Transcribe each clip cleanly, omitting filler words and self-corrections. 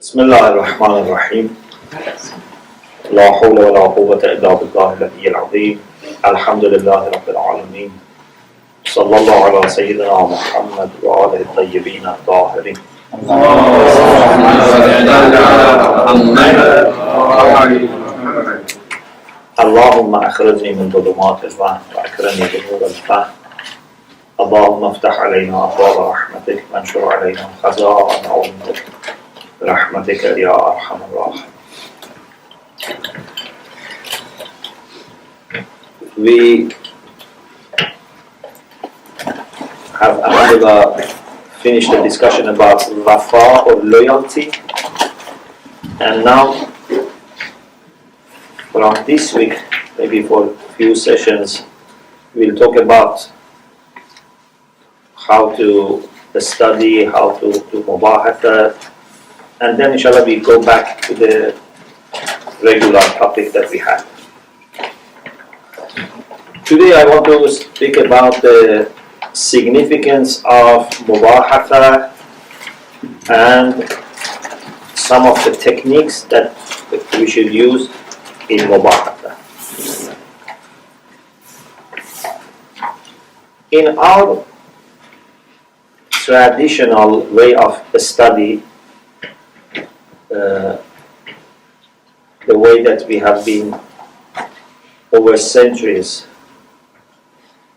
بسم الله الرحمن الرحيم لا حول ولا قوة إلا بالله العلي العظيم الحمد لله رب العالمين صلى الله على سيدنا محمد وآله الطيبين الطاهرين اللهم أخرجني من ظلمات الوهم وأكرمني بنور الفهم اللهم افتح علينا أبواب رحمتك وانشر علينا خزائن علمك برحمتك يا أرحم الراحمين. We have finished the discussion about wafa or loyalty, and now from this week, maybe for a few sessions, we'll talk about how to study, how to do Mubāḥatha, and then inshallah we go back to the regular topic that we had. Today I want to speak about the significance of Mubāḥatha and some of the techniques that we should use in Mubāḥatha. In our traditional way of study, the way that we have been over centuries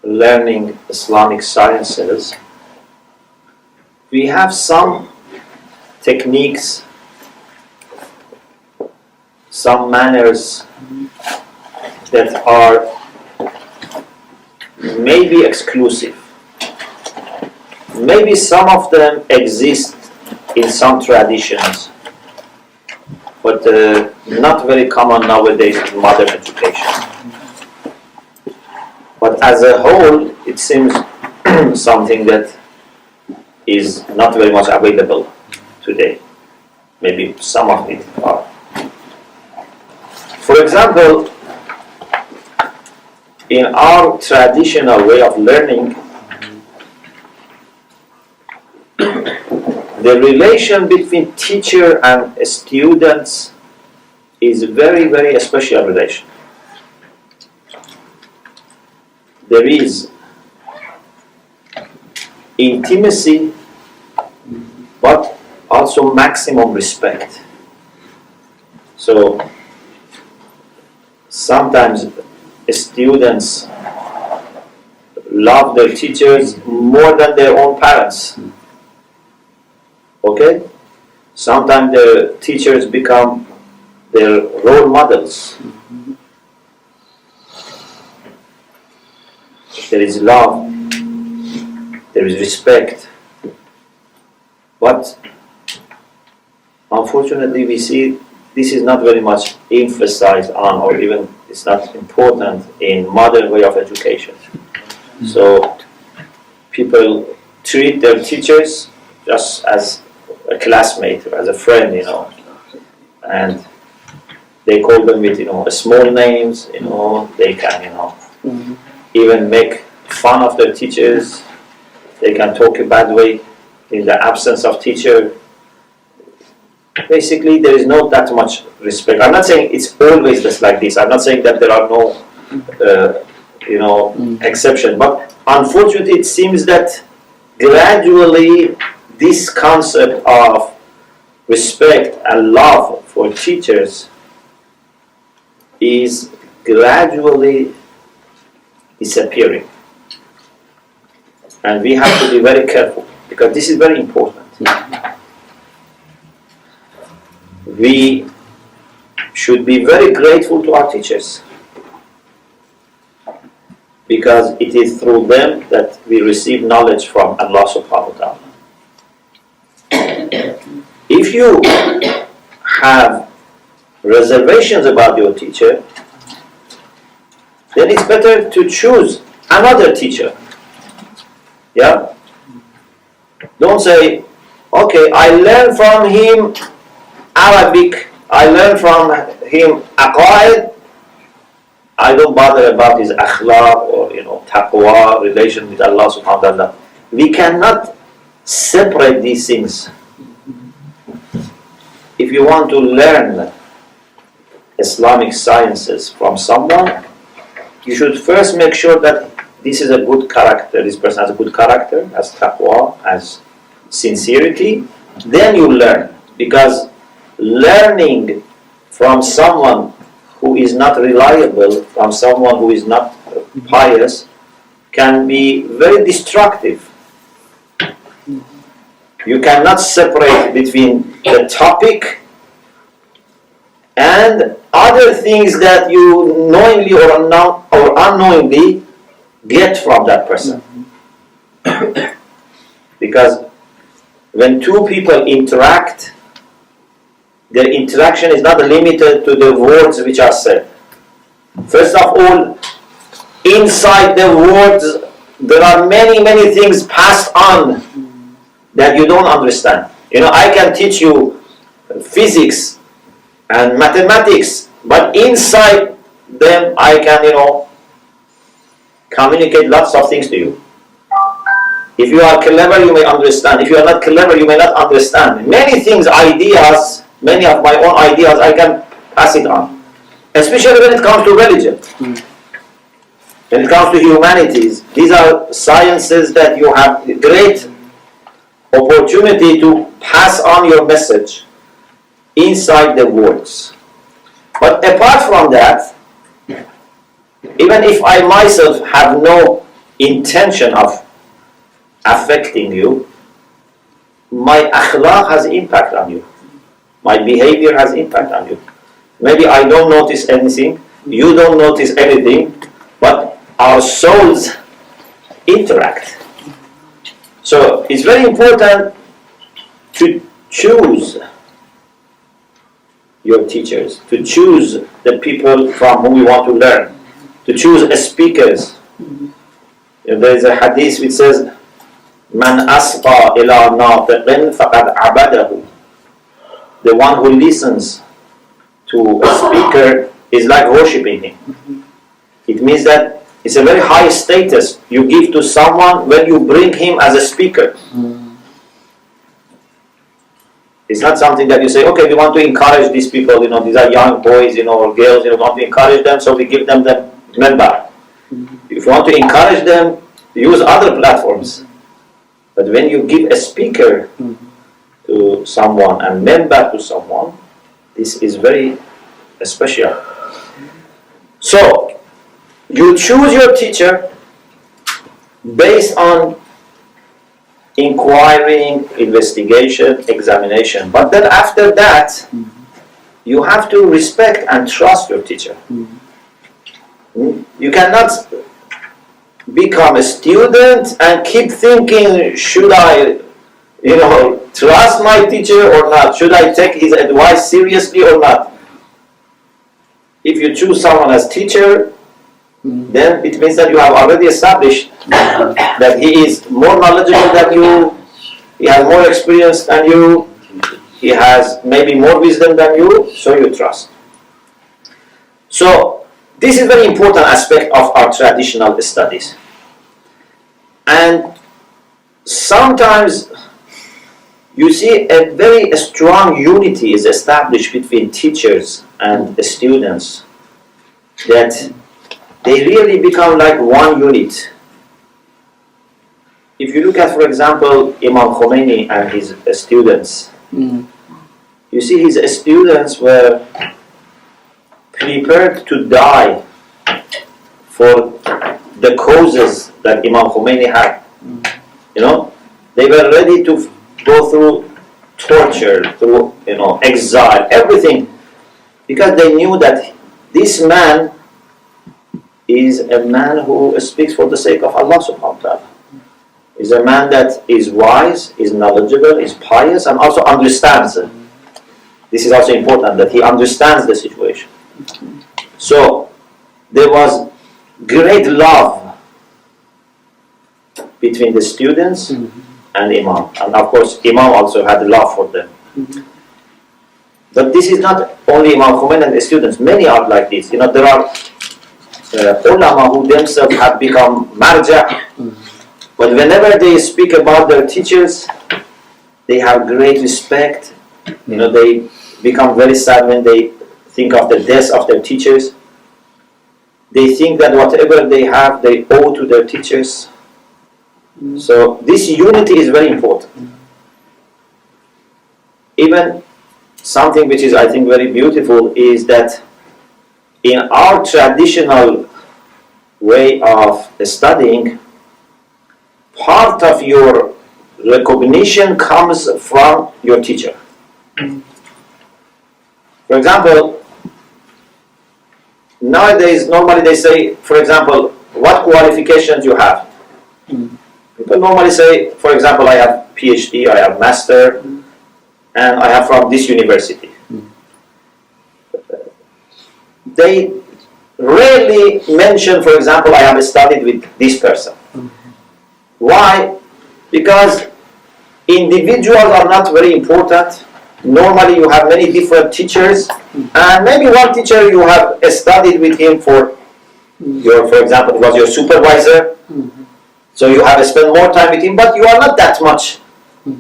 learning Islamic sciences, we have some techniques, some manners that are maybe exclusive. Maybe some of them exist in some traditions, but not very common nowadays in modern education. But as a whole, it seems something that is not very much available today. Maybe some of it are. For example, in our traditional way of learning, the relation between teacher and students is a very, very special relation. There is intimacy, but also maximum respect. So sometimes students love their teachers more than their own parents. Okay? Sometimes the teachers become their role models. There is love, there is respect, but unfortunately we see this is not very much emphasized on, or even it's not important in modern way of education. So people treat their teachers just as a classmate or as a friend, and they call them with, small names, they can, even make fun of their teachers. They can talk a bad way in the absence of teacher. Basically, there is not that much respect. I'm not saying it's always just like this. I'm not saying that there are no, exceptions. But unfortunately, it seems that gradually this concept of respect and love for teachers is gradually disappearing. And we have to be very careful, because this is very important. We should be very grateful to our teachers, because it is through them that we receive knowledge from Allah subhanahu wa ta'ala. If you have reservations about your teacher, then it's better to choose another teacher. Yeah? Don't say, okay, I learned from him Arabic, I learned from him aqaid, I don't bother about his akhlaq or taqwa, relation with Allah subhanahu wa ta'ala. We cannot separate these things. if you want to learn Islamic sciences from someone, you should first make sure that this is a good character, this person has a good character, has taqwa, has sincerity, then you learn. Because learning from someone who is not reliable, from someone who is not pious, can be very destructive. You cannot separate between the topic and other things that you knowingly or unknowingly get from that person. Because when two people interact, their interaction is not limited to the words which are said. First of all, inside the words, there are many, many things passed on that you don't understand. You know, I can teach you physics and mathematics, but inside them I can, communicate lots of things to you. If you are clever, you may understand. If you are not clever, you may not understand. Many things, ideas, many of my own ideas, I can pass it on. Especially when it comes to religion. When it comes to humanities, these are sciences that you have great opportunity to pass on your message inside the words. But apart from that, even if I myself have no intention of affecting you, my akhlaq has impact on you. My behavior has impact on you. Maybe I don't notice anything, you don't notice anything, but our souls interact. So it's very important to choose your teachers, to choose the people from whom you want to learn, to choose speakers. There is a hadith which says, "Man asqa ila natiqin faqad abadahu." The one who listens to a speaker is like worshipping him. It means that it's a very high status you give to someone when you bring him as a speaker. It's not something that you say, okay, we want to encourage these people, these are young boys, or girls, we want to encourage them, so we give them the member. If you want to encourage them, use other platforms. But when you give a speaker to someone and member to someone, this is very special. So, you choose your teacher based on inquiring, investigation, examination. But then after that, you have to respect and trust your teacher. You cannot become a student and keep thinking, should I, trust my teacher or not? Should I take his advice seriously or not? If you choose someone as teacher, then it means that you have already established that he is more knowledgeable than you, he has more experience than you, he has maybe more wisdom than you, so you trust. So, this is a very important aspect of our traditional studies. And sometimes you see a very strong unity is established between teachers and students, that they really become like one unit. If you look at, for example, Imam Khomeini and his students, you see his students were prepared to die for the causes that Imam Khomeini had. They were ready to go through torture, through exile, everything, because they knew that this man is a man who speaks for the sake of Allah subhanahu wa ta'ala. Is a man that is wise, is knowledgeable, is pious, and also understands. This is also important, that he understands the situation. So there was great love between the students and Imam. And of course, Imam also had love for them. But this is not only Imam Khomeini and the students. Many are like this. There are ulama who themselves have become marja'. But whenever they speak about their teachers, they have great respect. They become very sad when they think of the death of their teachers. They think that whatever they have, they owe to their teachers. So this unity is very important. Even something which is, I think, very beautiful is that in our traditional way of studying, part of your recognition comes from your teacher. For example, nowadays, normally they say, for example, what qualifications you have. People normally say, for example, I have PhD, I have master, and I have from this university. They rarely mention, for example, I have studied with this person. Why? Because individuals are not very important. Normally you have many different teachers, and maybe one teacher you have studied with him for example, was your supervisor, so you have spent more time with him, but you are not that much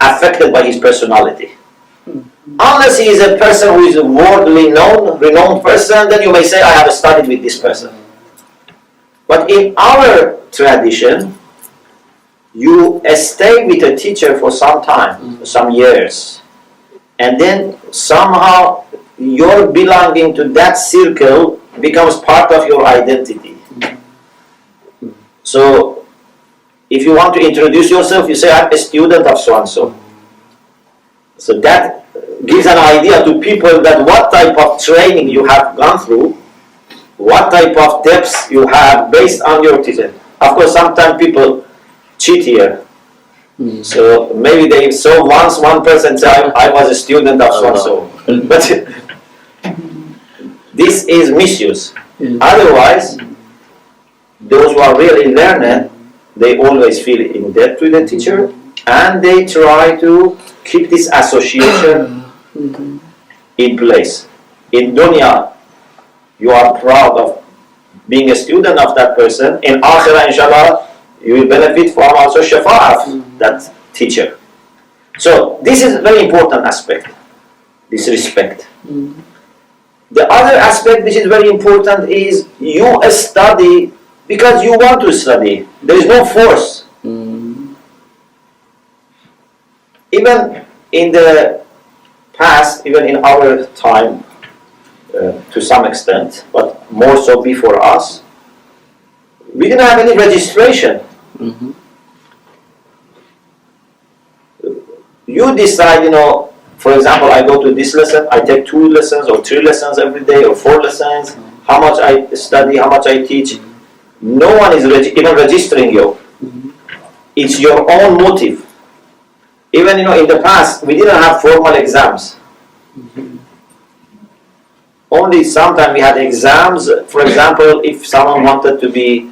affected by his personality. Unless he is a person who is a worldly renowned person, then you may say, I have studied with this person. But in our tradition, you stay with a teacher for some time, some years, and then somehow your belonging to that circle becomes part of your identity. So if you want to introduce yourself, you say, I'm a student of so-and-so. So that gives an idea to people that what type of training you have gone through, what type of depths you have based on your teacher. Of course, sometimes people cheat here. So maybe they saw once one person say, I was a student of so-and-so. But this is misuse. Otherwise, those who are really learned, they always feel in debt to the teacher, and they try to keep this association in place. In dunya, you are proud of being a student of that person. In akhirah, inshallah, you will benefit from also shafa'ah of that teacher. So this is a very important aspect, this respect. The other aspect which is very important is you study because you want to study. There is no force. Even in the past, even in our time, to some extent, but more so before us, we didn't have any registration. You decide, for example, I go to this lesson, I take 2 lessons or 3 lessons every day or 4 lessons, how much I study, how much I teach. No one is even registering you. It's your own motive. Even in the past, we didn't have formal exams. Only sometimes we had exams. For example, if someone wanted to be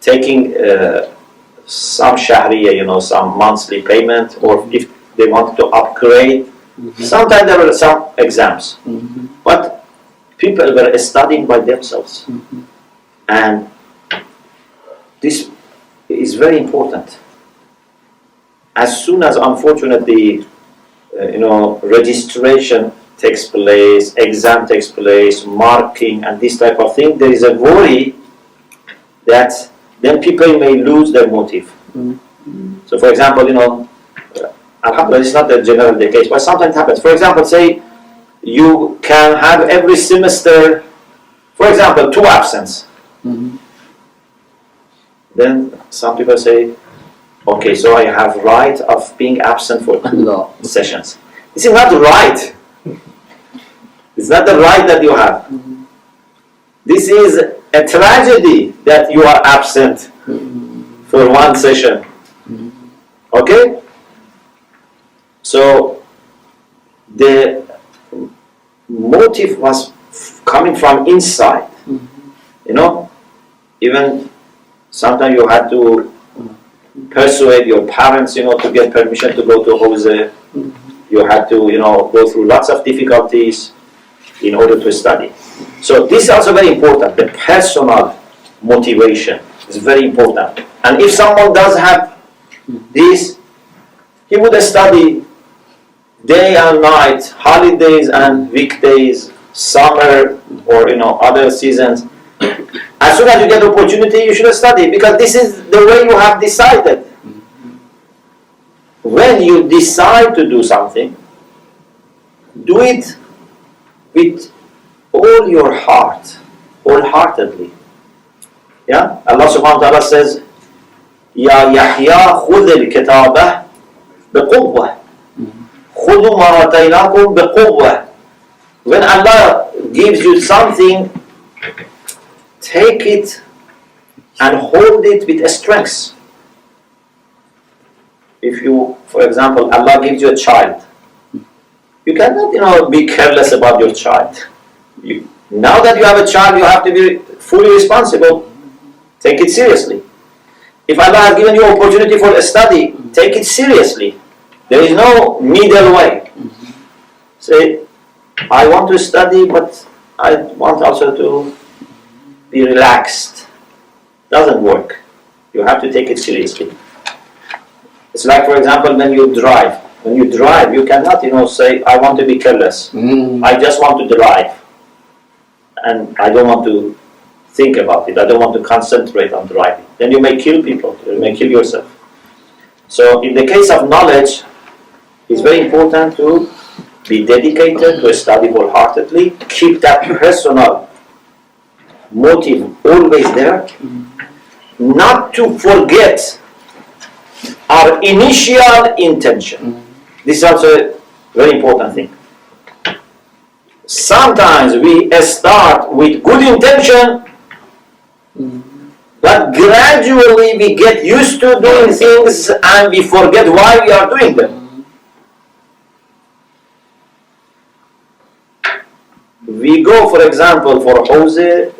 taking some shahriya, some monthly payment, or if they wanted to upgrade, sometimes there were some exams. But people were studying by themselves. And this is very important. As soon as, unfortunately, registration takes place, exam takes place, marking, and this type of thing, there is a worry that then people may lose their motive. So, for example, alhamdulillah, it's not the general the case, but sometimes it happens. For example, say you can have every semester, for example, 2 absence. Then some people say, okay, so I have right of being absent for 2 sessions. This is not the right. It's not the right that you have. This is a tragedy that you are absent for 1 session. Okay? So the motive was coming from inside. Even sometimes you had to persuade your parents, to get permission to go to Jose. You had to, go through lots of difficulties in order to study. So this is also very important. The personal motivation is very important. And if someone does have this, he would study day and night, holidays and weekdays, summer or other seasons. As soon as you get opportunity, you should study, because this is the way you have decided. When you decide to do something, do it with all your heart, wholeheartedly. Yeah? Allah subhanahu wa ta'ala says, Ya Yahya khudh al-kitabah biquwwah. Khudhu ma ataynakum biquwwah. When Allah gives you something, take it and hold it with strength. If you, for example, Allah gives you a child, you cannot, be careless about your child. Now that you have a child, you have to be fully responsible. Take it seriously. If Allah has given you opportunity for a study, take it seriously. There is no middle way. Say, I want to study, but I want also to be relaxed. Doesn't work. You have to take it seriously. It's like, for example, when you drive. When you drive, you cannot, say, I want to be careless. I just want to drive. And I don't want to think about it. I don't want to concentrate on driving. Then you may kill people. You may kill yourself. So in the case of knowledge, it's very important to be dedicated to study wholeheartedly. Keep that personal motive always there. Not to forget our initial intention. This is also a very important thing. Sometimes we start with good intention, but gradually we get used to doing things and we forget why we are doing them. We go, for example, for Jose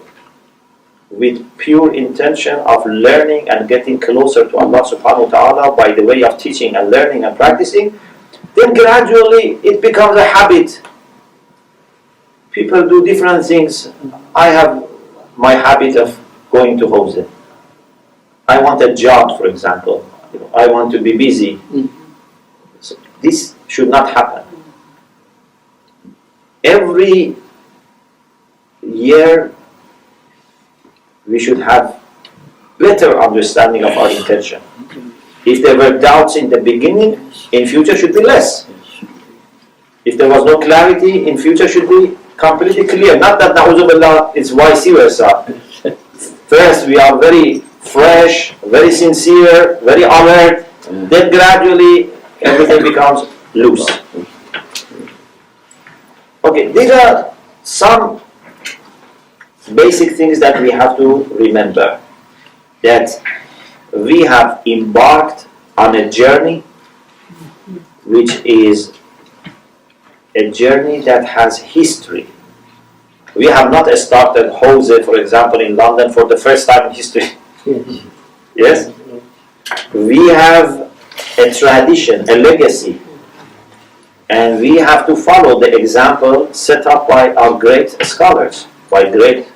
with pure intention of learning and getting closer to Allah subhanahu wa ta'ala by the way of teaching and learning and practicing. Then gradually it becomes a habit. People do different things. I have my habit of going to Jose. I want a job, for example. I want to be busy. So this should not happen. Every year we should have better understanding of our intention. If there were doubts in the beginning, in future should be less. If there was no clarity, in future should be completely clear. Not that na'udzubillah it's vice versa. First we are very fresh, very sincere, very alert, then gradually everything becomes loose. Okay, these are some basic things that we have to remember. That we have embarked on a journey which is a journey that has history. We have not started Jose, for example, in London for the first time in history. Yes? We have a tradition, a legacy, and we have to follow the example set up by our great scholars, by great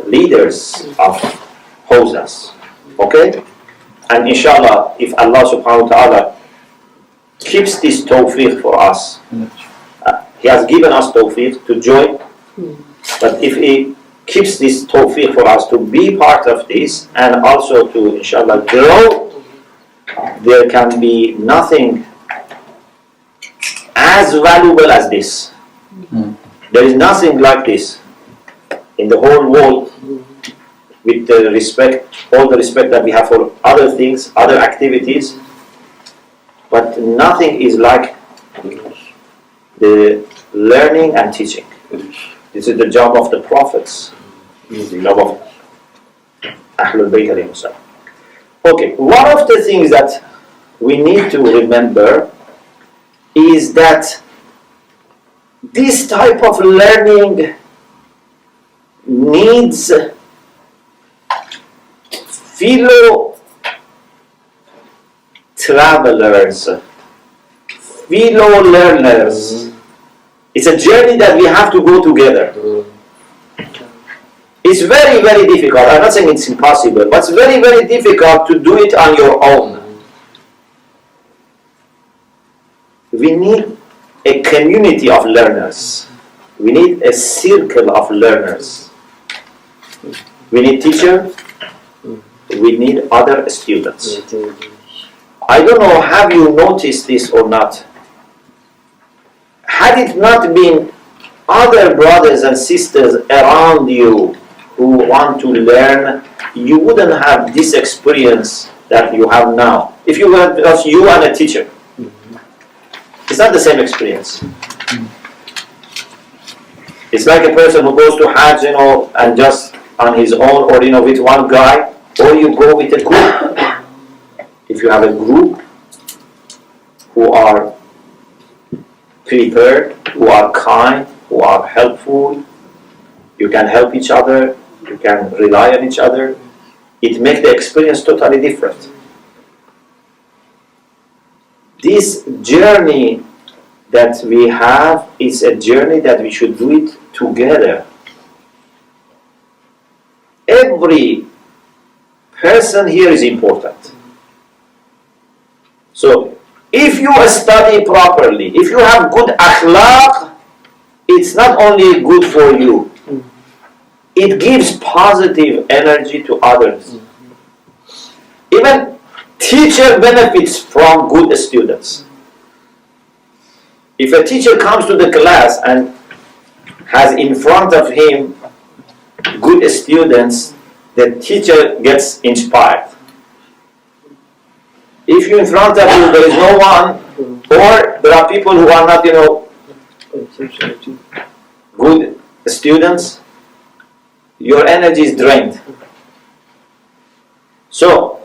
leaders of Hosas. Okay? And inshallah, if Allah subhanahu wa ta'ala keeps this tawfiq for us, He has given us tawfiq to join, but if He keeps this tawfiq for us to be part of this and also to inshallah grow, there can be nothing as valuable as this. There is nothing like this in the whole world, with the respect, all the respect that we have for other things, other activities, but nothing is like the learning and teaching. This is the job of the prophets. This is the job of Ahlul Bayt alayhim salam. Okay, one of the things that we need to remember is that this type of learning needs fellow travelers, fellow learners. It's a journey that we have to go together. It's very, very difficult. I'm not saying it's impossible, but it's very, very difficult to do it on your own. we need a community of learners. We need a circle of learners. We need teachers. We need other students. I don't know, have you noticed this or not? Had it not been other brothers and sisters around you who want to learn, you wouldn't have this experience that you have now. If you were just you and a teacher, it's not the same experience. It's like a person who goes to Hajj, and just on his own, or with one guy, or you go with a group. If you have a group who are prepared, who are kind, who are helpful, you can help each other, you can rely on each other, it makes the experience totally different. This journey that we have is a journey that we should do it together. Every person here is important. So, if you study properly, if you have good akhlaq, it's not only good for you, it gives positive energy to others. Even teacher benefits from good students. If a teacher comes to the class and has in front of him good students, the teacher gets inspired. If you in front of you there is no one, or there are people who are not, good students, your energy is drained. So,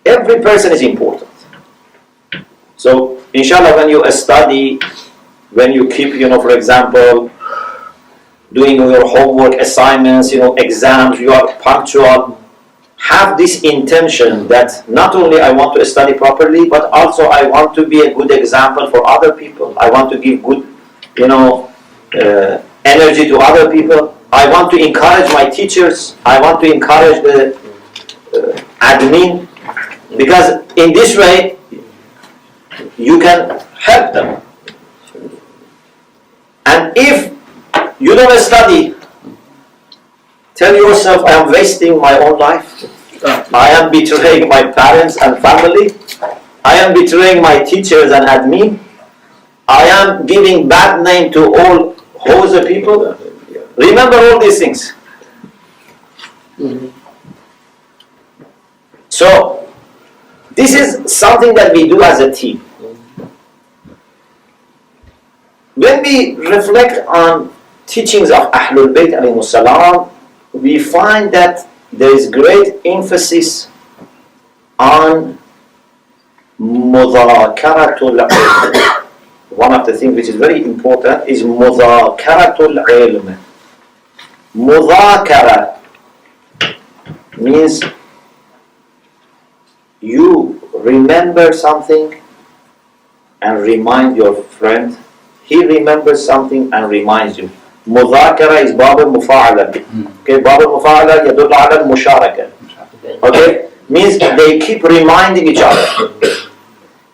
every person is important. So, inshallah, when you study, when you keep, for example, doing your homework, assignments, exams, you are punctual, have this intention that not only I want to study properly, but also I want to be a good example for other people. I want to give good, energy to other people. I want to encourage my teachers. I want to encourage the admin, because in this way you can help them. And if you don't study, tell yourself, I am wasting my own life. I am betraying my parents and family. I am betraying my teachers and admin. I am giving bad name to all Hausa people. Remember all these things. So, this is something that we do as a team. When we reflect on teachings of Ahlul Bayt alayhimus salam, we find that there is great emphasis on Mudhākaratul ʿIlm. One of the things which is very important is Mudhākaratul ʿIlm. Mudhākara means you remember something and remind your friend. He remembers something and reminds you. Mudhākara is bāb al-mufā'ala. Okay, bāb al-mufā'ala yadull 'ala al-musharaka. Okay, means they keep reminding each other.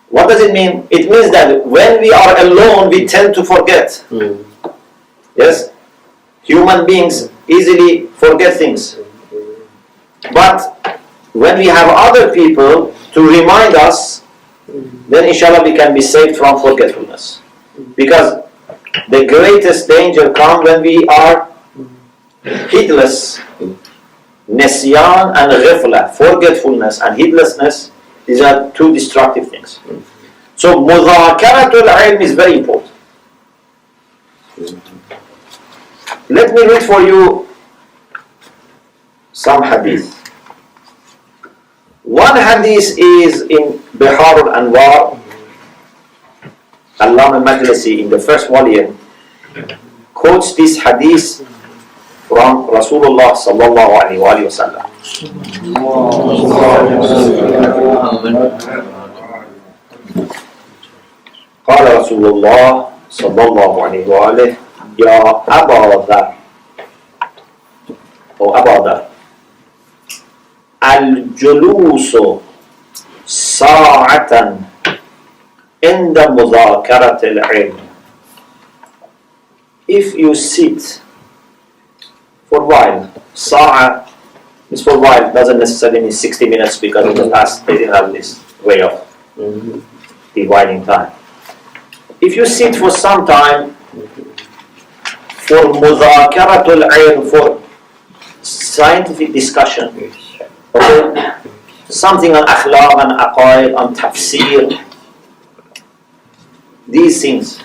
What does it mean? It means that when we are alone, we tend to forget. Yes, human beings easily forget things. But when we have other people to remind us, then inshallah we can be saved from forgetfulness. Because the greatest danger comes when we are heedless. Nisyan and ghafla, forgetfulness and heedlessness, these are two destructive things. So Mudhākaratul ʿIlm is very important. Let me read for you some hadith. One hadith is in Bihar al-Anwar. Allāma Majlisi in the first volume quotes this hadith from Rasulullah sallallahu alaihi wasallam. قال رسول الله صلى الله عليه وآله يا أبا ذر أو أبا ذر الجلوس ساعة عند مذاكرة العلم. If you sit for a while, ساعة is for a while, doesn't necessarily mean 60 minutes because in the past they didn't have this way of dividing time. If you sit for some time for مذاكرة العلم, for scientific discussion, okay? Something on Akhlaq, on aqaid, on tafsir, these things.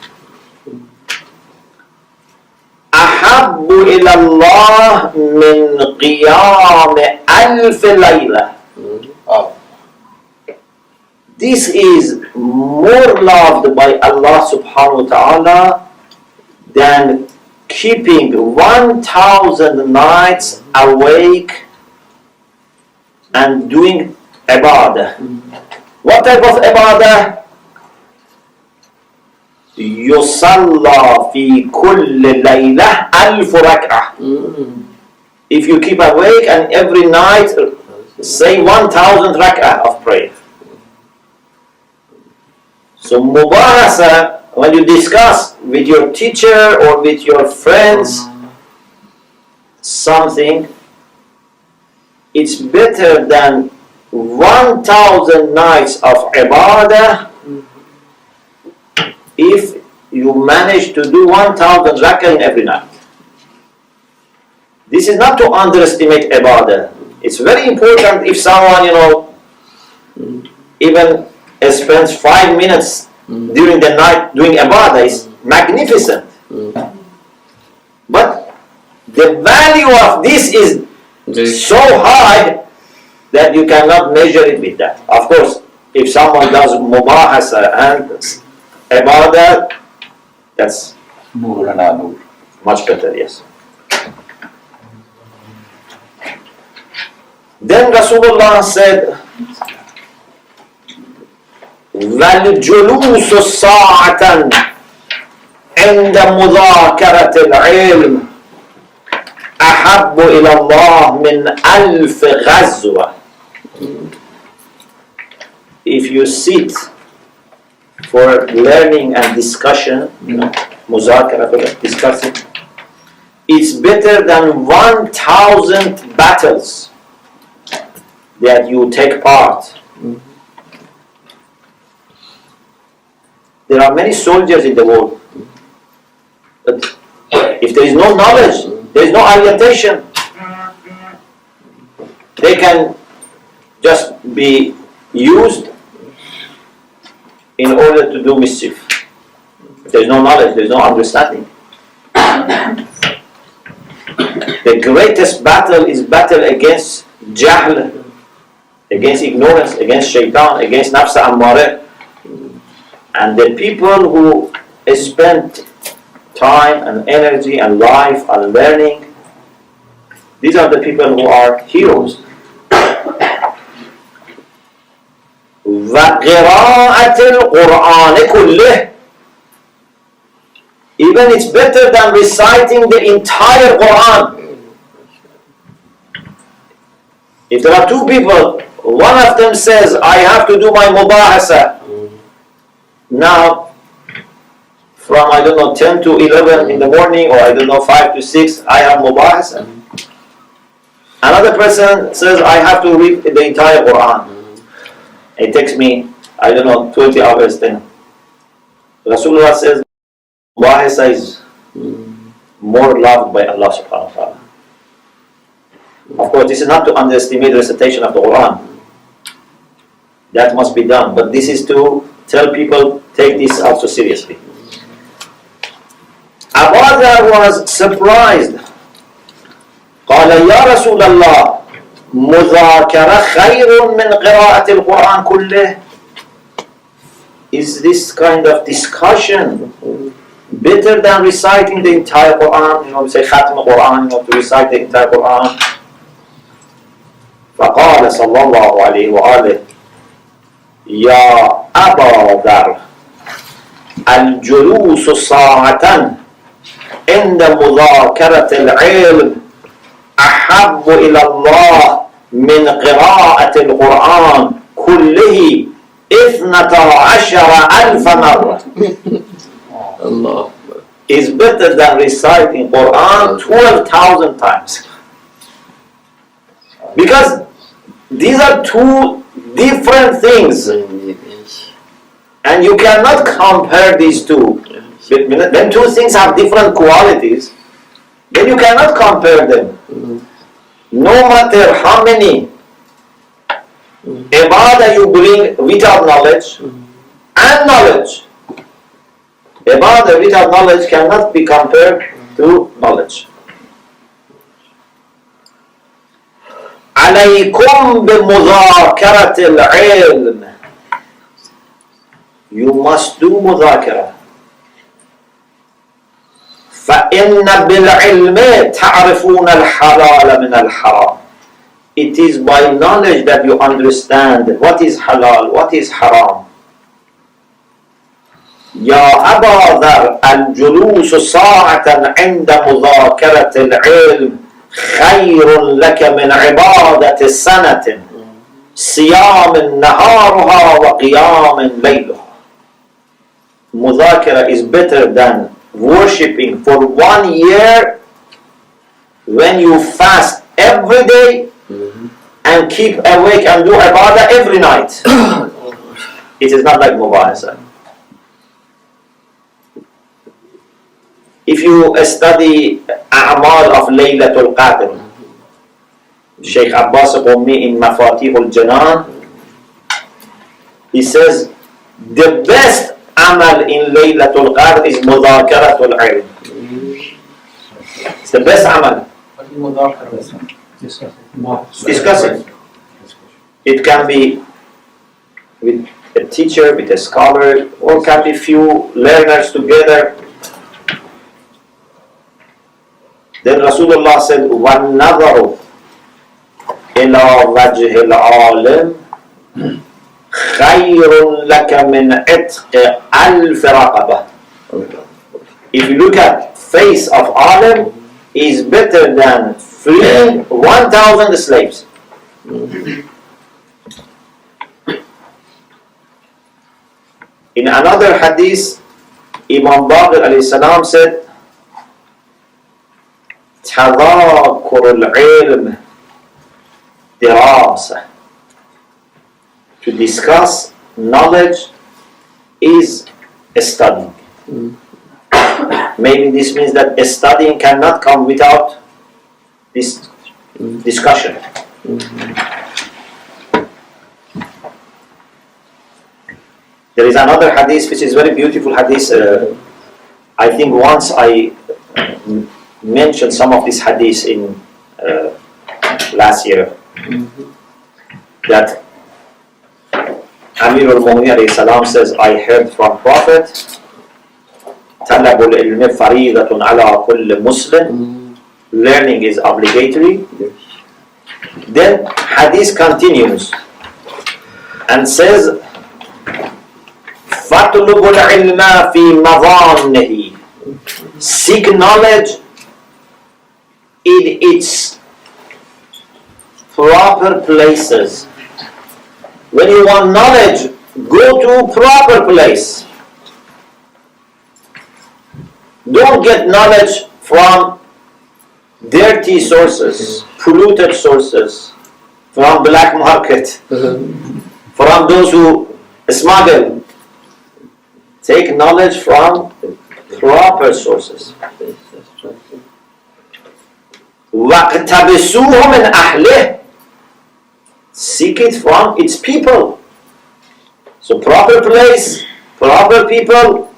أحب إلى الله من قيام ألف ليلة. This is more loved by Allah subhanahu wa ta'ala than keeping 1,000 nights awake and doing ibadah. What type of ibadah? يصلى في كل ليلة 1000 ركعة. If you keep awake and every night say 1,000 rak'ah of prayer. So Mubāḥatha, when you discuss with your teacher or with your friends something, it's better than 1,000 nights of ibadah if you manage to do 1,000 rak'ah in every night. This is not to underestimate ibadah. It's very important if someone, even spends 5 minutes during the night doing ibadah is magnificent. But the value of this is so high that you cannot measure it with that. Of course, if someone does Mubāḥatha and ibadah, that's much better, yes. Then Rasulullah said, وَالْجُلُوسُ سَاعَةً عِنْدَ مُذَاكَرَةِ الْعِلْمِ أَحَبُّ إِلَى اللَّهِ مِنْ أَلْفِ غَزْوَةٍ. If you sit for learning and discussion, Mudhākarat, discussing, it's better than 1,000 battles that you take part. There are many soldiers in the world, but if there is no knowledge, there is no orientation, they can just be used in order to do mischief. If there is no knowledge, there is no understanding. The greatest battle is battle against jahl, against ignorance, against shaitan, against nafs ammara. And the people who spend time and energy and life on learning, these are the people who are heroes. وَقِرَاءَةِ الْقُرْآنِ كُلِّهِ. Even it's better than reciting the entire Quran. If there are two people, one of them says, I have to do my Mubāḥatha. Now, from 10 to 11 in the morning, or 5 to 6, I have Mubāḥatha. Another person says, I have to read the entire Quran. It takes me, 20 hours then. Rasulullah says, Mubāḥatha is more loved by Allah subhanahu wa ta'ala. Of course, this is not to underestimate the recitation of the Quran. That must be done. But this is to tell people, take this also seriously. Abu Dharr was surprised. قال يا رسول الله مذاكرة خير من قراءة القرآن كله. Is this kind of discussion better than reciting the entire Quran? We say Khatm al-Quran, to recite the entire Quran. فقال صلى الله عليه وآله يا أبا ذر الجلوس ساعة عند مذاكرة العلم أحب إلى الله من قراءة القرآن كله 12,000 مرة Allah. is better than reciting Quran 12,000 times. Because these are two different things, and you cannot compare these two. When two things have different qualities, then you cannot compare them. No matter how many ibadah you bring without knowledge and knowledge, ibadah without knowledge cannot be compared to knowledge. عليكم بمذاكرة العلم. You must do مذاكرة. فإن بالعلم تعرفون الحلال من الحرام. It is by knowledge that you understand what is halal, what is haram. يا أبا ذر الجلوس ساعة عند مذاكرة العلم خير لك من عبادة سنة صيام نهارها وقيام ليلها. Mudhākarat is better than worshipping for 1 year when you fast every day and keep awake and do ibadah every night. It is not like Mubāḥatha. If you study A'mal of Laylatul Qadr, Sheikh Abbas Qummi in Mafatih al-Janan, he says the best amal in Laylatul Qadr is Mudhākaratul ilm. It's the best amal. Discussing. It can be with a teacher, with a scholar, or can be few learners together. Then Rasulullah said, وَالنَّظَرُ إِلَى وَجْهِ الْعَالِمِ خَيْرٌ لَكَ مِنْ عِتْقِ أَلْفِ رَقَبَةٍ. If you look at face of alim, is better than freeing 1,000 slaves. In another hadith, Imam Baqir alayhi salam said, تذاكر العلم دراسة. To discuss knowledge is studying. Maybe this means that studying cannot come without this discussion. There is another hadith which is very beautiful hadith. I think once I mentioned some of these hadiths in last year. That Amir al-Mu'minin alayhi salam says, I heard from Prophet, طَلَبُ الْعِلْمِ فَرِيضَةٌ عَلَى كُلِّ مُسْلِمٍ. Learning is obligatory. Then hadith continues and says, فَاطْلُبُ الْعِلْمَ فِي مَظَانِّهِ. Seek knowledge in its proper places. When you want knowledge, go to proper place. Don't get knowledge from dirty sources, polluted sources, from black market, from those who smuggle. Take knowledge from proper sources. وَاقْتَبِسُوهُ مِنْ أَهْلِهِ. Seek it from its people. So proper place, proper people.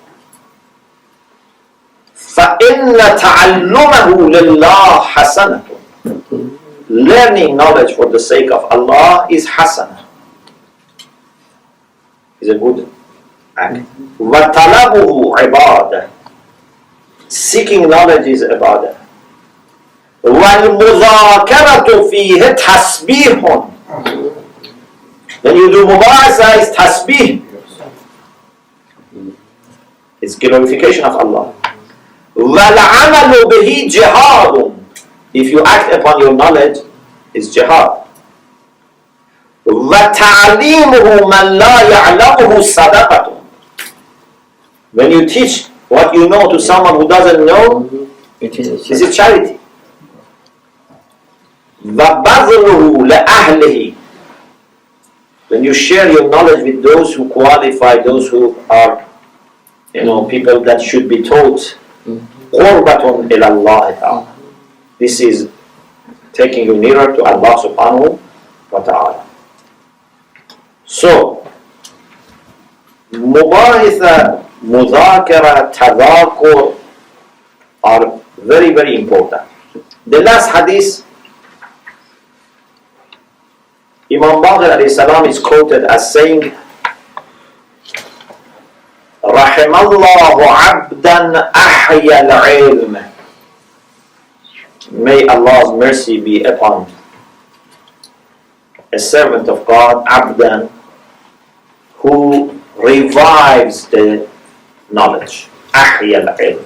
فَإِنَّ تَعَلُّمَهُ لِلَّهِ حَسَنَةٌ. Learning knowledge for the sake of Allah is hasana. Is a good act. وَطَلَبُهُ عِبَادَةٌ. Seeking knowledge is ibadah. وَالْمُذَاكَرَةُ فِيهِ تَسْبِيحٌ. When you do Mubāḥatha, it's tasbih. It's glorification of Allah. وَالْعَمَلُ بِهِ جِهَادٌ. If you act upon your knowledge, it's jihad. وَتَعْلِيمُهُ مَنْ لَا يَعْلَمُهُ صَدَقَةٌ. When you teach what you know to someone who doesn't know, this is charity. وَبَذْلُهُ لَأَهْلِهِ. When you share your knowledge with those who qualify, those who are, people that should be taught, قُرْبَةٌ إِلَى اللَّهِ تَعَالَى. This is taking you nearer to Allah subhanahu wa ta'ala. So, Mubāḥatha, Mudhākarat, Tadhākur are very, very important. The last hadith, Imam Baqir alayhi salam is quoted as saying, رَحِمَ اللَّهُ عَبْدًا أَحْيَا الْعِلْمِ. May Allah's mercy be upon a servant of God, Abdan, who revives the knowledge. أحيا العلم.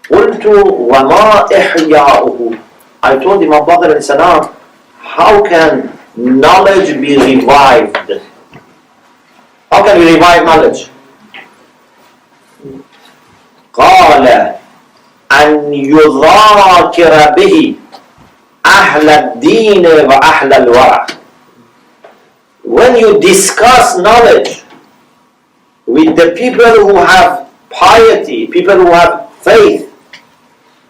قلت وما إحياؤه. I told Imam Baqir alayhi salam, how can knowledge be revived? How can we revive knowledge? قال أن يذاكر به أهل الدين وأهل الورع. When you discuss knowledge with the people who have piety, people who have faith,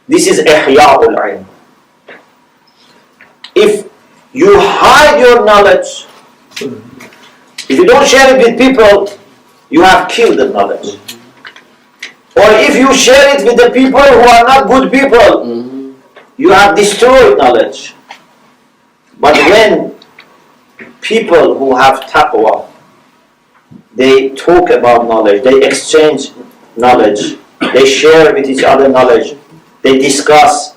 this is إحياء العلم. If you hide your knowledge, if you don't share it with people, you have killed the knowledge. Or if you share it with the people who are not good people, you have destroyed knowledge. But when people who have taqwa, they talk about knowledge, they exchange knowledge, they share with each other knowledge, they discuss,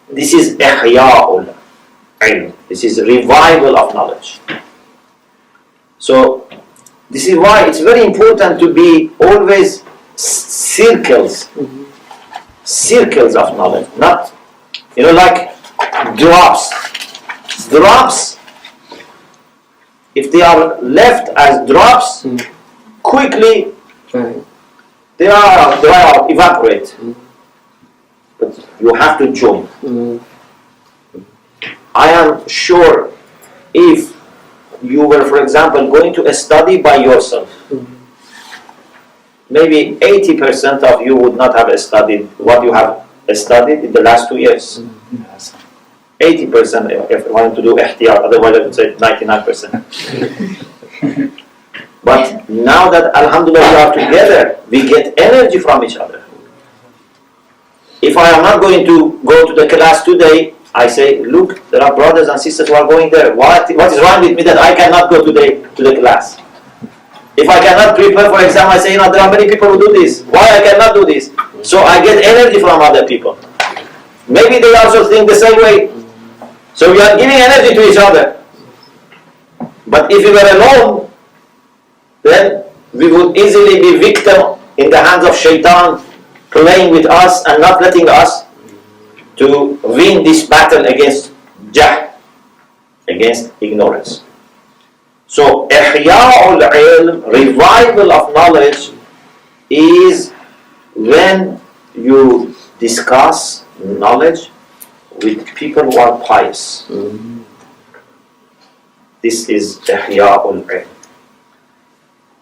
this is ihya'ul ilm. This is revival of knowledge. So this is why it's very important to be always circles of knowledge, not like drops. Drops, if they are left as drops, quickly they are evaporate. But you have to join. I am sure if you were, for example, going to study by yourself, maybe 80% of you would not have studied what you have studied in the last 2 years. 80% if I wanted to do ihtiyat, otherwise I would say 99%. But now that alhamdulillah we are together, we get energy from each other. If I am not going to go to the class today, I say, look, there are brothers and sisters who are going there. What is wrong with me that I cannot go today to the class? If I cannot prepare for exam, I say, there are many people who do this. Why I cannot do this? So I get energy from other people. Maybe they also think the same way. So we are giving energy to each other. But if we were alone, then we would easily be victim in the hands of shaitan, playing with us and not letting us to win this battle against jahl, against ignorance. So, ihya'ul ilm, revival of knowledge, is when you discuss knowledge with people who are pious. This is ihya'ul ilm.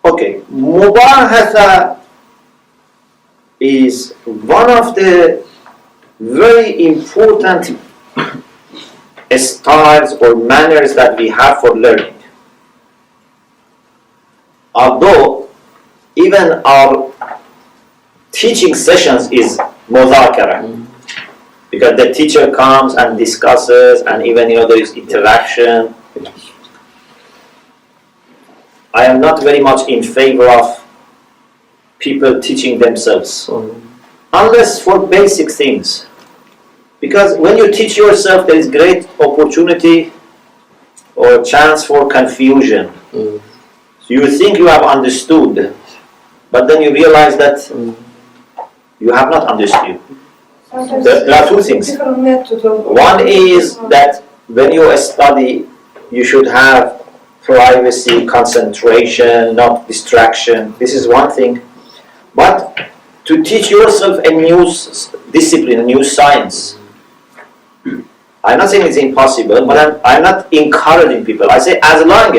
Okay, Mubāḥatha is one of the very important styles or manners that we have for learning. Although even our teaching sessions is Mudhākarat, because the teacher comes and discusses, and even there is interaction. I am not very much in favor of people teaching themselves, unless for basic things. Because when you teach yourself, there is great opportunity or chance for confusion. So you think you have understood, but then you realize that you have not understood. There are two things. One is that when you study, you should have privacy, concentration, not distraction. This is one thing. But to teach yourself a new discipline, a new science, I'm not saying it's impossible, but I'm not encouraging people. I say as long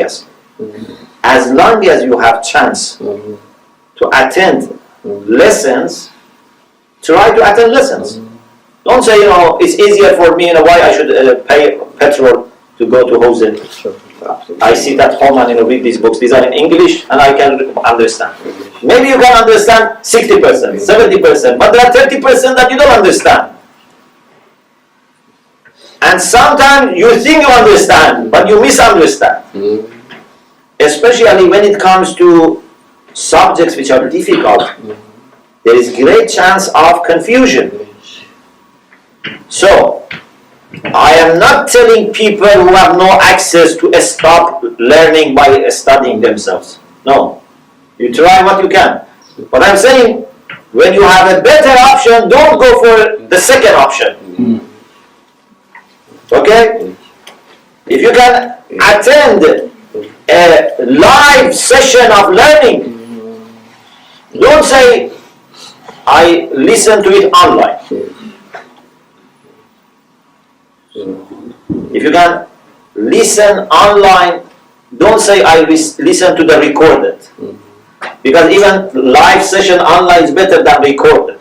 as you have chance to attend lessons, try to attend lessons. Don't say, it's easier for me, why I should pay petrol to go to Jose. I sit at home and read these books. These are in English and I can understand. Maybe you can understand 60%, 70%, but there are 30% that you don't understand. And sometimes you think you understand, but you misunderstand. Especially when it comes to subjects which are difficult, there is great chance of confusion. So, I am not telling people who have no access to stop learning by studying themselves. No. You try what you can. But I'm saying, when you have a better option, don't go for the second option. Okay? If you can attend a live session of learning, don't say, I listen to it online. If you can listen online, don't say I listen to the recorded. Because even live session online is better than recorded.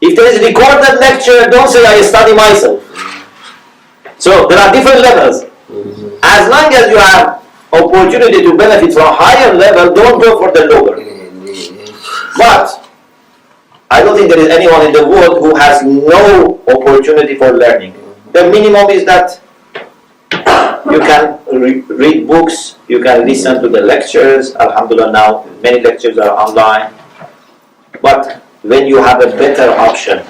If there is recorded lecture, don't say I study myself. So there are different levels. As long as you have opportunity to benefit from higher level, don't go for the lower. But I don't think there is anyone in the world who has no opportunity for learning. The minimum is that you can read books, you can listen to the lectures. Alhamdulillah, now many lectures are online. But when you have a better option,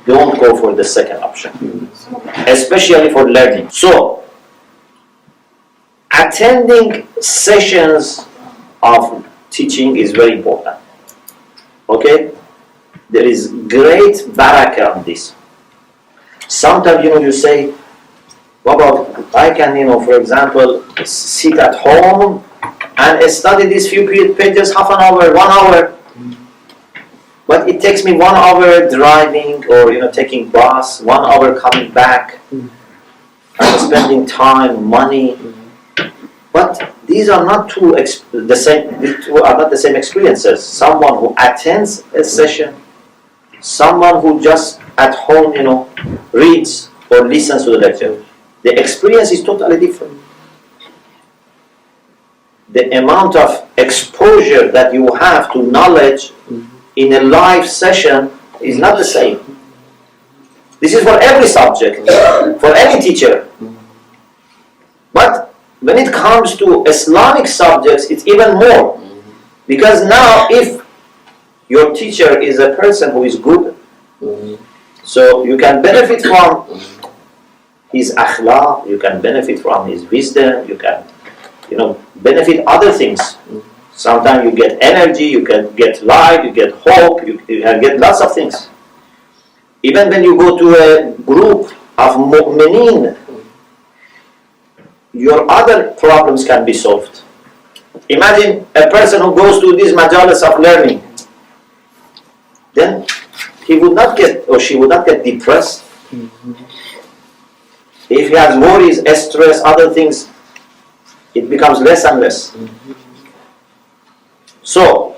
don't go for the second option, especially for learning. So, attending sessions of teaching is very important. Okay? There is great barakah on this. Sometimes, you say, what about, I can, for example, sit at home and study these few pages, half an hour, 1 hour. But it takes me 1 hour driving or, taking bus, 1 hour coming back. I'm spending time, money. But these are not the same experiences. Someone who attends a session, someone who just at home, reads or listens to the lecture. The experience is totally different. The amount of exposure that you have to knowledge in a live session is not the same. This is for every subject, for any teacher. But when it comes to Islamic subjects, it's even more. Because now if your teacher is a person who is good, so you can benefit from his Akhlaq, you can benefit from his wisdom, you can benefit other things. Sometimes you get energy, you can get light, you get hope, you can get lots of things. Even when you go to a group of mu'mineen, your other problems can be solved. Imagine a person who goes to these majalis of learning, then he would not get, or she would not get depressed. If he has worries, stress, other things, it becomes less and less. So,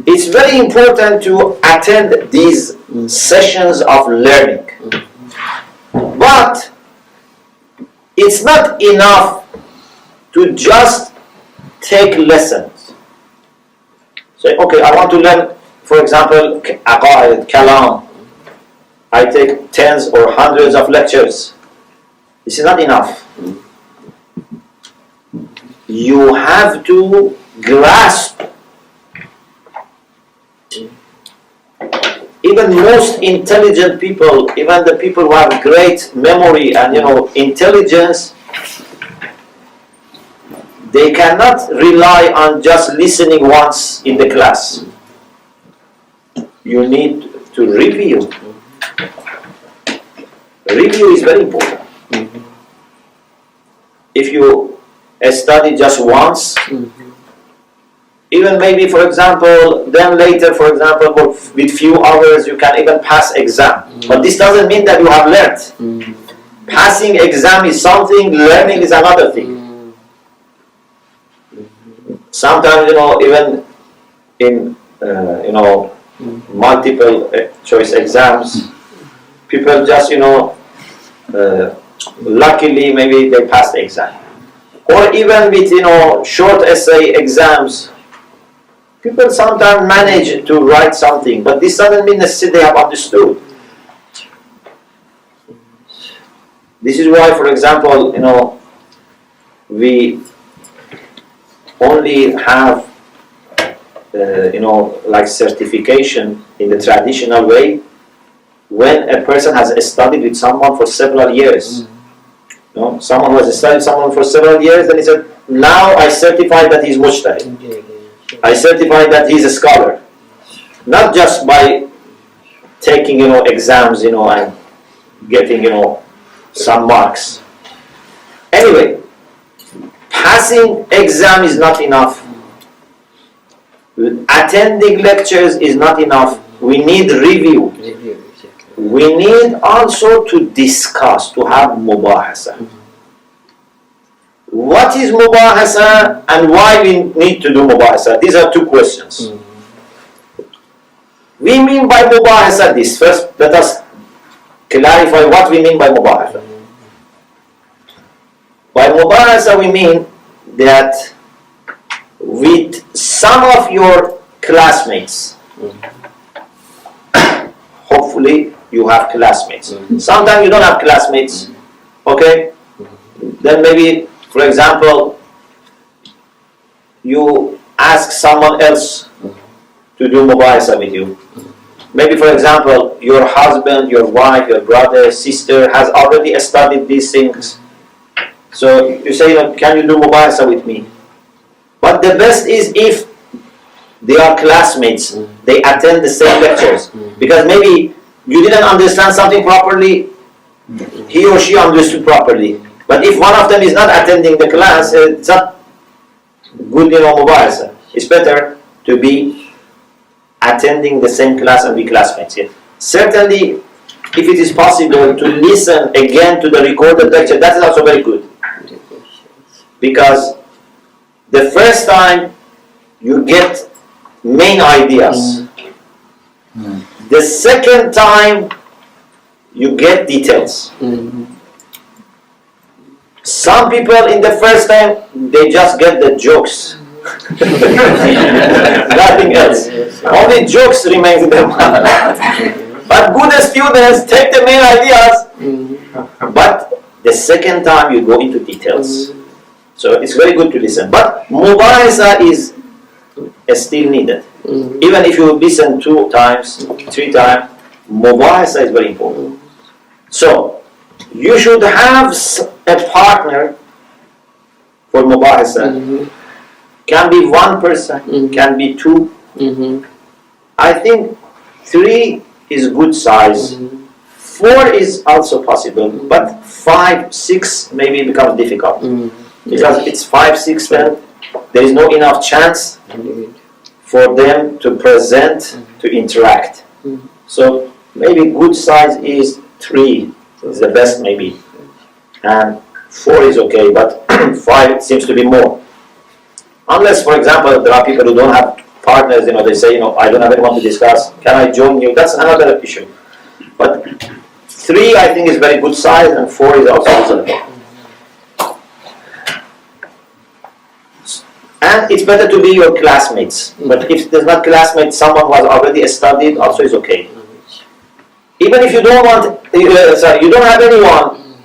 it's very important to attend these sessions of learning. But it's not enough to just take lessons. Say, okay, I want to learn, for example, aqaid, kalam. I take tens or hundreds of lectures. This is not enough. You have to grasp. Even most intelligent people, even the people who have great memory and intelligence, they cannot rely on just listening once in the class. You need to review. Review is very important. If you study just once, even maybe, for example, then later, for example, with few hours, you can even pass exam. But this doesn't mean that you have learned. Passing exam is something, learning is another thing. Sometimes, even in, multiple choice exams, people just, luckily maybe they passed the exam. Or even with, short essay exams, people sometimes manage to write something, but this doesn't mean necessarily they have understood. This is why, for example, we only have, like certification in the traditional way when a person has studied with someone for several years. Someone who has studied someone for several years, then he said, now I certify that he's mujtahid. I certify that he's a scholar. Not just by taking, exams, and getting, some marks. Anyway, passing exam is not enough. Attending lectures is not enough. We need review. We need also to discuss, to have Mubāḥatha. What is Mubāḥatha and why we need to do Mubāḥatha? These are two questions. We mean by Mubāḥatha this. First, let us clarify what we mean by Mubāḥatha. By Mubāḥatha we mean that with some of your classmates, hopefully you have classmates. Sometimes you don't have classmates, okay? Then maybe, for example, you ask someone else to do Mubāḥatha with you. Maybe, for example, your husband, your wife, your brother, sister has already studied these things. So you say, can you do Mubāḥatha with me? But the best is if they are classmates, they attend the same lectures. Because maybe you didn't understand something properly, he or she understood properly. But if one of them is not attending the class, it's not good, Mubāḥatha. It's better to be attending the same class and be classmates. Yeah. Certainly, if it is possible to listen again to the recorded lecture, that is also very good. Because the first time you get main ideas. The second time you get details. Some people in the first time, they just get the jokes. Nothing else. Only jokes remain in their mind. But good students take the main ideas. But the second time you go into details. So it's very good to listen. But Mubāḥatha is still needed. Even if you listen 2 times, 3 times, Mubāḥatha is very important. So you should have a partner for Mubāḥatha. Can be 1 person, can be 2. I think 3 is good size. 4 is also possible, but 5, 6 maybe becomes difficult. Because it's 5, 6, then there is no enough chance for them to present, to interact. So maybe good size is 3 is the best maybe, and 4 is okay, but 5 seems to be more. Unless, for example, there are people who don't have partners, they say, I don't have anyone to discuss, can I join you? That's another issue. But 3 I think is very good size, and 4 is also reasonable. And it's better to be your classmates. But if there's not classmates, someone who has already studied also is okay. Even if you don't you don't have anyone,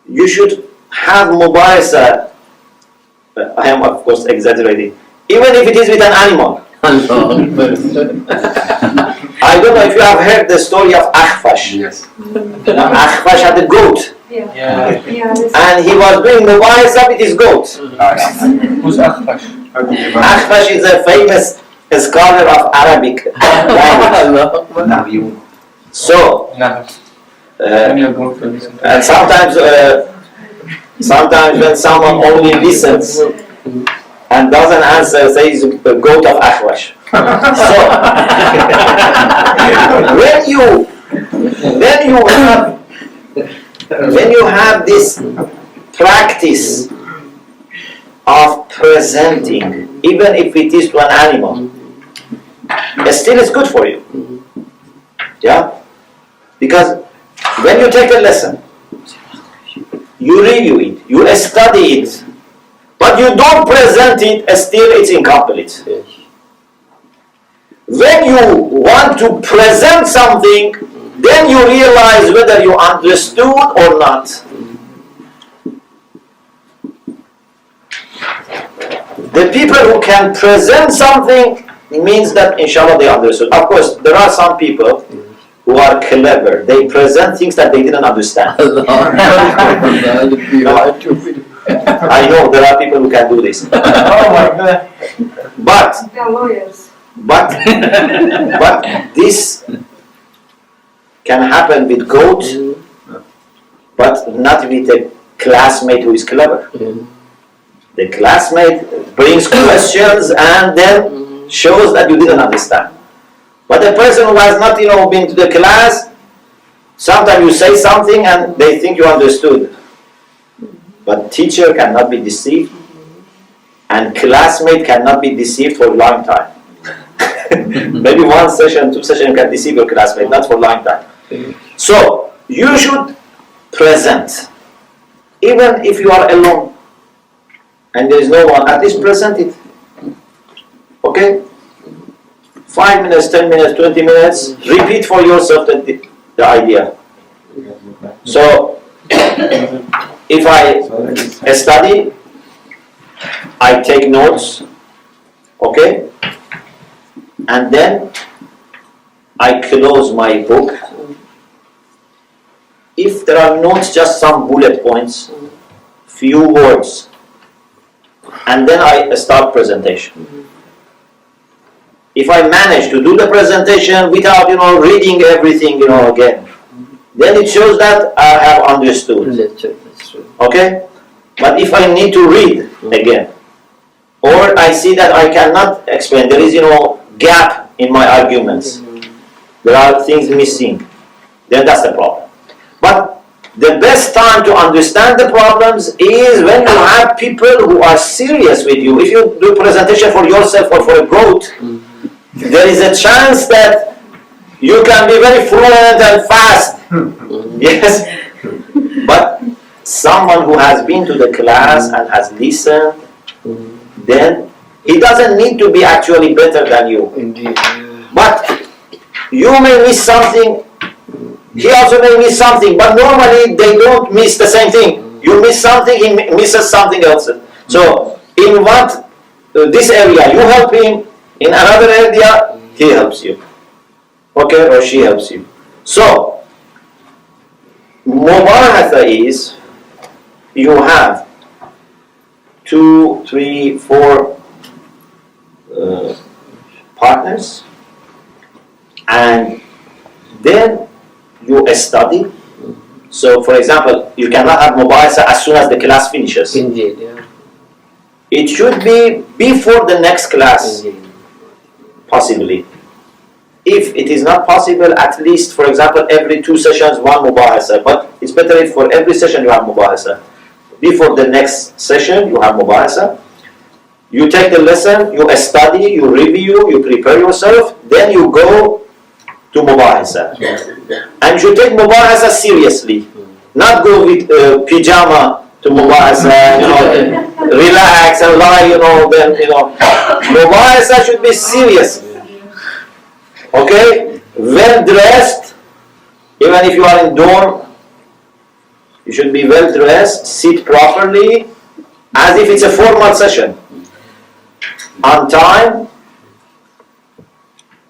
you should have Mubāḥatha. I am of course exaggerating. Even if it is with an animal. I don't know if you have heard the story of Akhfash. Yes. Akhfash had a goat. And he was doing Mubāḥatha with his goat. Who's Akhfash? Akhfash is a famous scholar of Arabic language. So, Never. When you're going to listen to and sometimes when someone only listens and doesn't answer, says the goat of Akhwash. So, when you have this practice of presenting, even if it is to an animal, still it's good for you. Yeah? Because when you take a lesson, you review it, you study it, but you don't present it, still it's incomplete. When you want to present something, then you realize whether you understood or not. The people who can present something means that inshallah they understood. Of course, there are some people who are clever. They present things that they didn't understand. I know there are people who can do this. Oh my God. But They're lawyers. But this can happen with goat, but not with a classmate who is clever. The classmate brings questions and then shows that you didn't understand. But the person who has not, been to the class, sometimes you say something and they think you understood. But teacher cannot be deceived, and classmate cannot be deceived for a long time. Maybe 1 session, 2 sessions you can deceive your classmate, not for a long time. So, you should present. Even if you are alone and there is no one, at least present it. Okay? 5 minutes, 10 minutes, 20 minutes, repeat for yourself the idea. So, if I study, I take notes, okay? And then I close my book. If there are notes, just some bullet points, few words, and then I start presentation. If I manage to do the presentation without, reading everything, again, then it shows that I have understood. Okay? But if I need to read again, or I see that I cannot explain, there is, gap in my arguments, there are things missing, then that's the problem. But the best time to understand the problems is when you have people who are serious with you. If you do presentation for yourself or for a goat, there is a chance that you can be very fluent and fast. Yes? But someone who has been to the class and has listened, then he doesn't need to be actually better than you. Indeed. But you may miss something, he also may miss something, but normally they don't miss the same thing. You miss something, he misses something else. So, in this area you help him, in another area he helps you. Okay, or she helps you. So, Mubāḥatha is, you have 2, 3, 4 partners, and then you study. So, for example, you cannot have Mubāḥatha as soon as the class finishes. Indeed, yeah. It should be before the next class, Indeed. possibly. If it is not possible, at least, for example, every 2 sessions, 1 Mubāḥatha. But it's better if for every session you have Mubāḥatha. Before the next session, you have Mubāḥatha. You take the lesson, you study, you review, you prepare yourself, then you go to Mubāḥatha. And you take Mubāḥatha seriously. Not go with pyjama to Mubāḥatha, relax and lie, then, Mubāḥatha should be serious. Okay? Well dressed, even if you are in dorm, you should be well dressed, sit properly, as if it's a formal session. On time.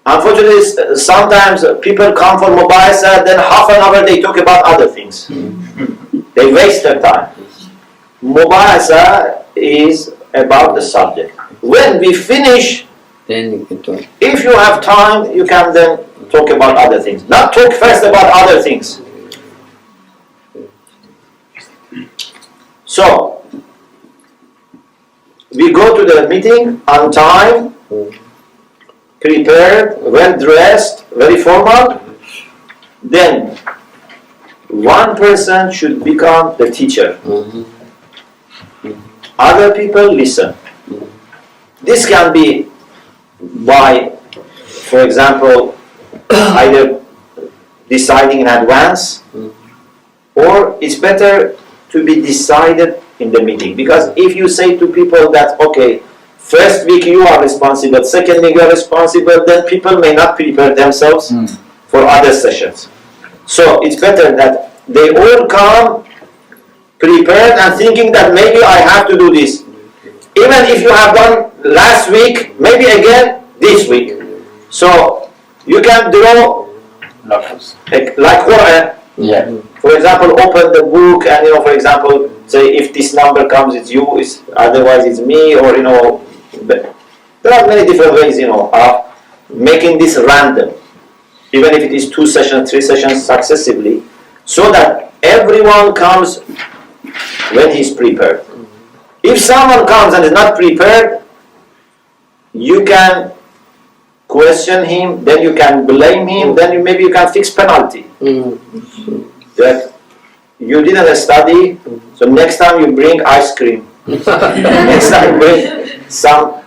Unfortunately, sometimes people come for Mubāḥatha, then half an hour they talk about other things. They waste their time. Mubāḥatha is about the subject. When we finish, Then you can talk. if you have time, you can then talk about other things. Not talk first about other things. So, we go to the meeting on time, prepared, well dressed, very formal. Then, one person should become the teacher. Other people listen. This can be by, for example, either deciding in advance, or it's better to be decided in the meeting. Because if you say to people that, okay, first week you are responsible, second week you are responsible, then people may not prepare themselves for other sessions. So it's better that they all come prepared and thinking that maybe I have to do this. Even if you have done last week, maybe again this week. So you can draw like Quran. Yeah. For example, open the book and for example, say if this number comes, it's you. Otherwise, it's me. Or there are many different ways of making this random, even if it is 2 sessions, 3 sessions successively, so that everyone comes when he's prepared. If someone comes and is not prepared, you can question him, then you can blame him, then maybe you can fix penalty. That you didn't study, so next time you bring ice cream. Next time you bring some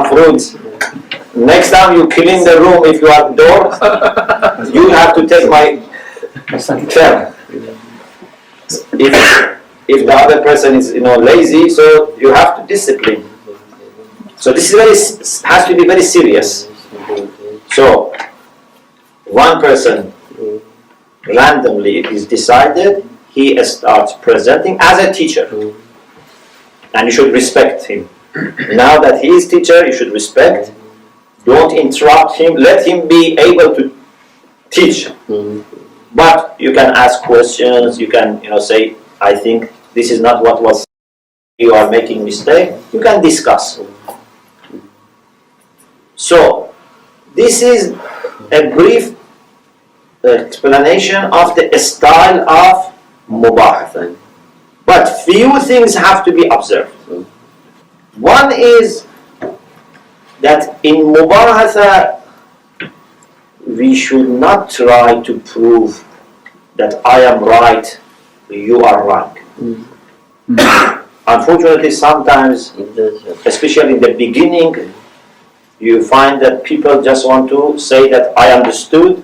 fruits. Next time you clean the room if you have doors, you have to take my turn. If the other person is lazy, so you have to discipline. So this has to be very serious. So one person randomly is decided, he starts presenting as a teacher, and you should respect him. Now that he is teacher, you should respect. Don't interrupt him. Let him be able to teach. But you can ask questions. You can say, I think this is not what was. You are making mistake. You can discuss. So this is a brief explanation of the style of Mubāḥatha. But few things have to be observed. One is that in Mubāḥatha we should not try to prove that I am right, you are wrong. Unfortunately, sometimes, especially in the beginning, you find that people just want to say that I understood,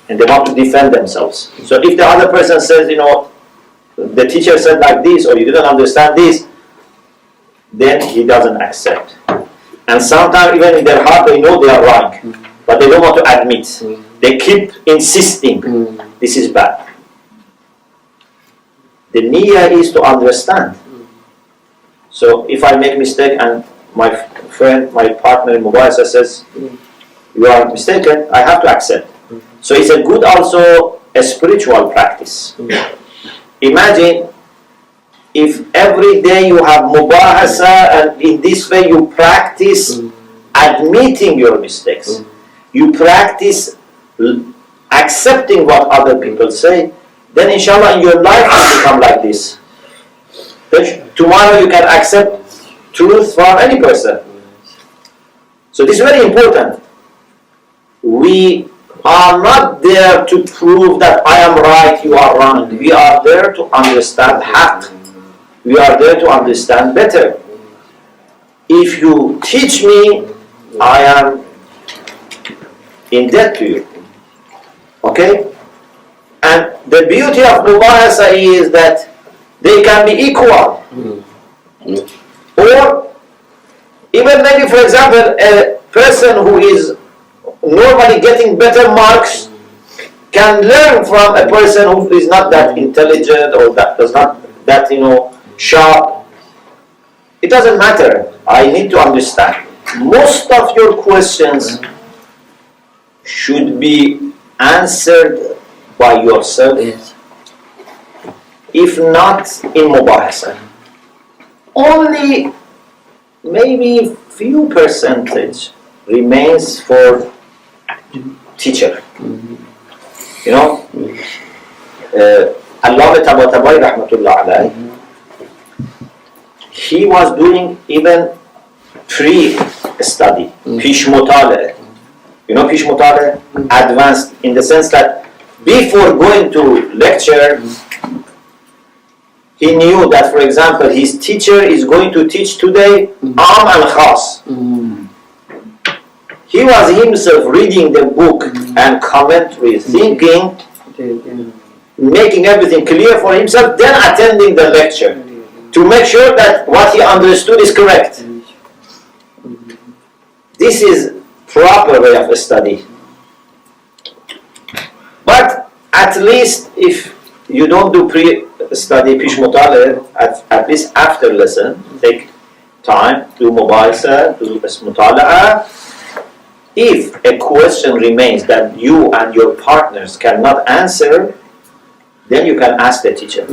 and they want to defend themselves. So if the other person says, the teacher said like this, or you didn't understand this, then he doesn't accept. And sometimes even in their heart they know they are wrong, but they don't want to admit. They keep insisting, this is bad. The niyyah is to understand. So if I make mistake and my friend, my partner in Mubāḥatha says, you are mistaken, I have to accept. So it's a good also a spiritual practice. Imagine if every day you have Mubāḥatha and in this way you practice admitting your mistakes. You practice accepting what other people say, then inshallah in your life will become like this. Then tomorrow you can accept truth from any person. So this is very important. We are not there to prove that I am right, you are wrong. We are there to understand haqq. We are there to understand better. If you teach me, I am in debt to you. Okay? And the beauty of Mubāḥatha is that they can be equal. Or even maybe, for example, a person who is normally getting better marks can learn from a person who is not that intelligent or that does not that sharp. It doesn't matter. I need to understand. Most of your questions should be answered by yourself, if not in Mubāḥatha. Only maybe few percentage remains for teacher. You know, Allāma Tabatabai rahmatullah alayhi, he was doing even pre-study, Pish Mutale. You know Pish Mutale? Advanced in the sense that before going to lecture, he knew that, for example, his teacher is going to teach today Am and Khas. He was himself reading the book and commentary, thinking, making everything clear for himself, then attending the lecture to make sure that what he understood is correct. This is proper way of study. But at least if you don't do pre-study Pish Mutale, at least after lesson, take time, do Mubāḥatha, do Mutala'a. If a question remains that you and your partners cannot answer, then you can ask the teacher.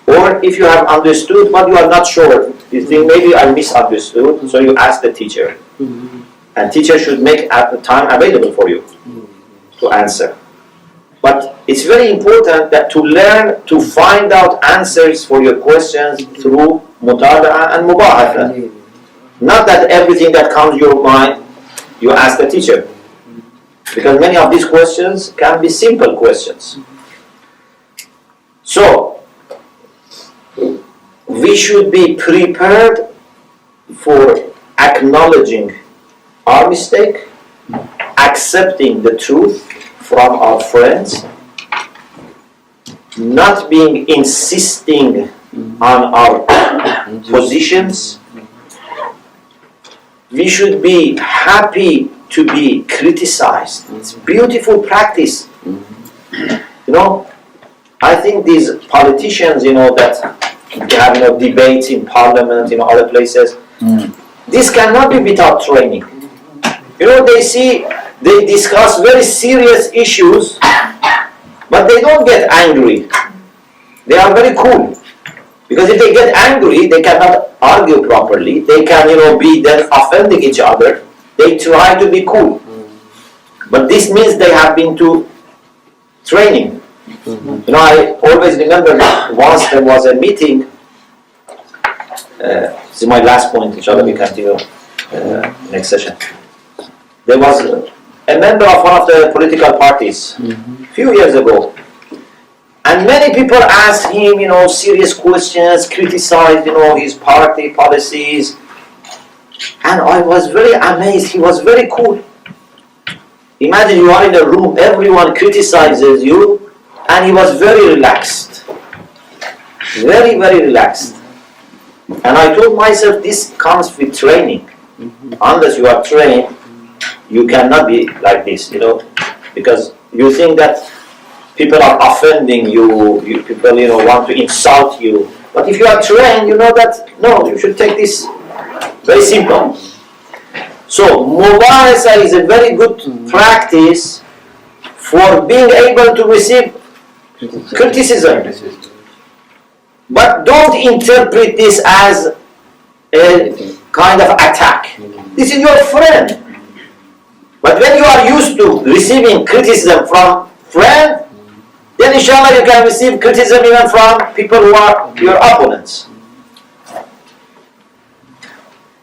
Or if you have understood but you are not sure, you think maybe I misunderstood, so you ask the teacher. And teacher should make time available for you to answer. But it's very important that to learn to find out answers for your questions through Mutala'a and Mubāḥatha. Not that everything that comes to your mind, you ask the teacher. Because many of these questions can be simple questions. So, we should be prepared for acknowledging our mistake, accepting the truth from our friends, not being insisting on our positions. We should be happy to be criticized. It's beautiful practice. You know, I think these politicians, that they have debates in parliament, other places, this cannot be without training. They discuss very serious issues, but they don't get angry. They are very cool. Because if they get angry, they cannot argue properly. They can, be then offending each other. They try to be cool. But this means they have been to training. I always remember once there was a meeting. This is my last point, inshallah we continue next session. There was a member of one of the political parties a few years ago. And many people asked him, serious questions, criticized, his party policies. And I was very amazed. He was very cool. Imagine you are in a room, everyone criticizes you, and he was very relaxed. Very, very relaxed. And I told myself, this comes with training. Unless you are trained, you cannot be like this, because you think that people are offending you, people want to insult you. But if you are trained, you know that, no, you should take this very simple. So, Mubāḥatha is a very good practice for being able to receive criticism. But don't interpret this as a kind of attack. This is your friend. But when you are used to receiving criticism from friends, then inshallah you can receive criticism even from people who are your opponents.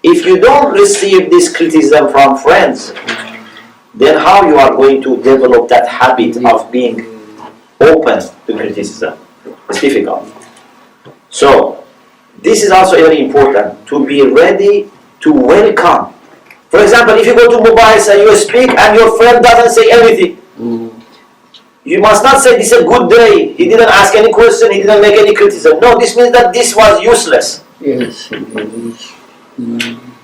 If you don't receive this criticism from friends, then how you are going to develop that habit of being open to criticism? It's difficult. So, this is also very important, to be ready to welcome. For example, if you go to Mubāḥatha, you speak and your friend doesn't say anything. You must not say this is a good day, he didn't ask any question, he didn't make any criticism. No, this means that this was useless. Yes.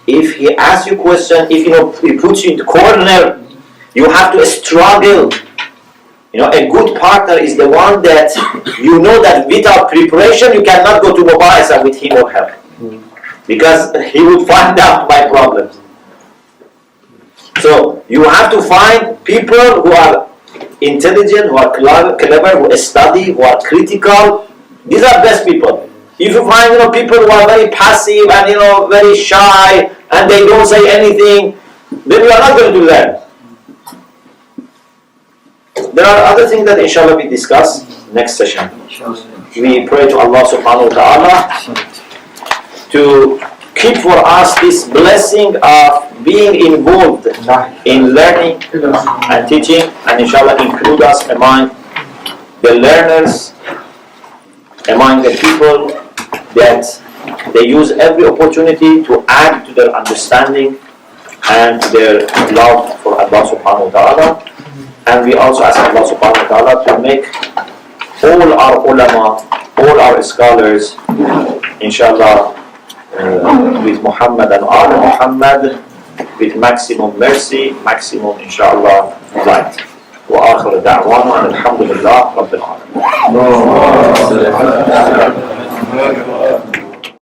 If he asks you a question, if he puts you in the corner, you have to struggle. A good partner is the one that that without preparation you cannot go to Mubāḥatha with him or her. Because he would find out my problems. So you have to find people who are intelligent, who are clever, who study, who are critical. These are best people. If you find people who are very passive and very shy and they don't say anything, then you are not going to learn. there are other things that inshallah we discuss next session. We pray to Allah subhanahu wa ta'ala to keep for us this blessing of being involved in learning and teaching, and inshallah include us among the learners, among the people that they use every opportunity to add to their understanding and their love for Allah subhanahu wa ta'ala. And we also ask Allah subhanahu wa ta'ala to make all our ulama, all our scholars, inshallah, with Muhammad and al Muhammad, with maximum mercy, maximum inshallah light. وآخر دعوانا الحمد لله رب العالمين.